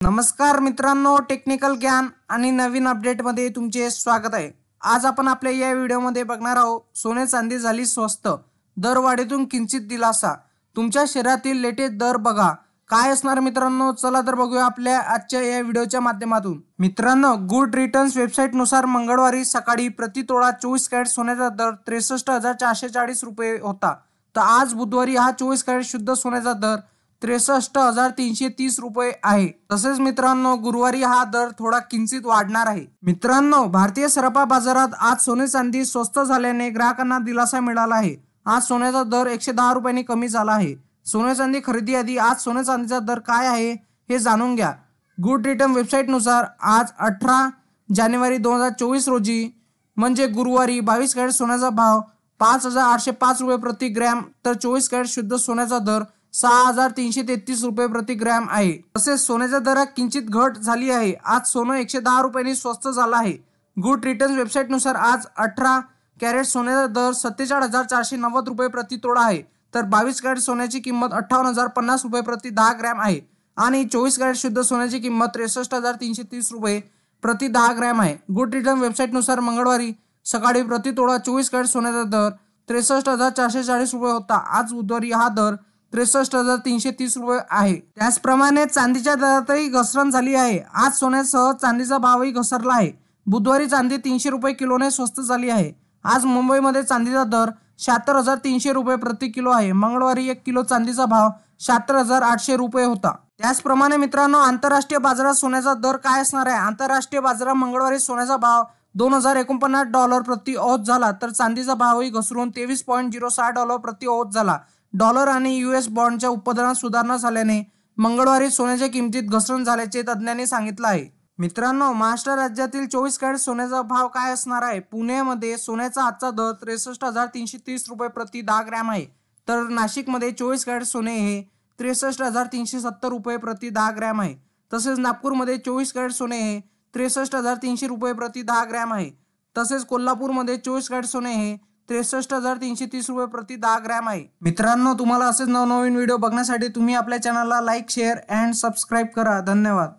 नमस्कार मित्रांनो, टेक्निकल ज्ञान आणि नवीन अपडेटमध्ये तुमचे स्वागत आहे। आज आपण आपल्या या व्हिडिओमध्ये बघणार आहोत सोने चांदी झाली स्वस्त, दरवाढीतून किंचित दिलासा। तुमच्या शहरातील लेटेस्ट दर बघा काय असणार मित्रांनो। चला तर बघूया आपल्या आजच्या या व्हिडिओच्या माध्यमातून। मित्रांनो, गुड रिटर्न्स वेबसाईट नुसार मंगळवारी सकाळी प्रति तोळा 24 कॅरेट सोन्याचा दर 63,440 रुपये होता। तर आज बुधवारी हा 24 कॅरेट शुद्ध सोन्याचा दर 63,330 रुपये आहे। तसेच मित्रांनो, गुरुवारी हा दर थोडा किंचित वाढणार आहे। मित्रांनो, भारतीय सराफा बाजारात आज सोने चांदी स्वस्त झाल्याने ग्राहकांना दिलासा मिळाला आहे। आज सोन्याचा दर 110 रुपयांनी कमी झाला आहे। सोने चांदी खरेदी आधी आज सोने चांदीचा दर काय आहे हे जाणून घ्या। गुड रिटर्न वेबसाईट नुसार आज 18 जानेवारी 2024 रोजी म्हणजे गुरुवारी 22 कॅरेट सोन्याचा भाव 5,805 रुपये प्रति ग्रॅम, तर 24 कॅरेट शुद्ध सोन्याचा दर 6,333 रुपये प्रति ग्रॅम आहे। तसेच सोन्याच्या दरात किंचित घट झाली आहे। आज सोनं 110 रुपयांनी स्वस्त झालं आहे। गुड रिटर्न वेबसाईट नुसार आज 18 कॅरेट सोन्याचा दर 47,490 रुपये प्रति तोळा आहे, तर 22 कॅरेट सोन्याची किंमत 58,050 रुपये प्रति 10 ग्रॅम आहे आणि 24 कॅरेट शुद्ध सोन्याची किंमत 63,330 रुपये प्रति 10 ग्रॅम आहे। गुड रिटर्न वेबसाईट नुसार मंगळवारी सकाळी प्रति तोळा 24 कॅरेट सोन्याचा दर 63,440 रुपये होता। आज बुधवारी हा दर 63,330 रुपये आहे। त्याचप्रमाणे चांदीच्या दरातही घसरण झाली आहे। आज सोन्यासह चांदीचा भावही घसरला आहे। बुधवारी चांदी 300 रुपये किलोने स्वस्त झाली आहे। आज मुंबईमध्ये चांदीचा दर 76,300 रुपये प्रति किलो आहे। मंगळवारी 1 किलो चांदीचा भाव 76,800 रुपये होता। त्याचप्रमाणे मित्रांनो, आंतरराष्ट्रीय बाजारात सोन्याचा दर काय असणार आहे। आंतरराष्ट्रीय बाजारात मंगळवारी सोन्याचा भाव $2,049 प्रति औंस झाला, तर चांदीचा भावही घसरून $23.06 प्रति औंस झाला। डॉलर आणि US बॉन्डच्या उत्पादनात सुधारणा झाल्याने मंगळवारी सोन्याच्या किमतीत घसरण झाल्याचे तज्ज्ञांनी सांगितलं आहे। मित्रांनो, महाराष्ट्र राज्यातील 24 कॅरेट सोन्याचा भाव काय असणार आहे। पुण्यामध्ये सोन्याचा आजचा दर 63,330 रुपये प्रति 10 ग्रॅम आहे, तर नाशिकमध्ये 24 कॅरेट सोने हे 63,370 रुपये प्रति 10 ग्रॅम आहे। तसेच नागपूरमध्ये 24 कॅरेट सोने हे 63,300 रुपये प्रति 10 ग्रॅम आहे। तसेच कोल्हापूरमध्ये 24 कॅरेट सोने हे 63,330 रुपये प्रति 10 ग्रॅम आहे। मित्रांनो, तुम्हाला असेच नवनवीन व्हिडिओ बघण्यासाठी तुम्ही आपल्या चॅनलला लाईक, शेअर अँड सबस्क्राईब करा। धन्यवाद।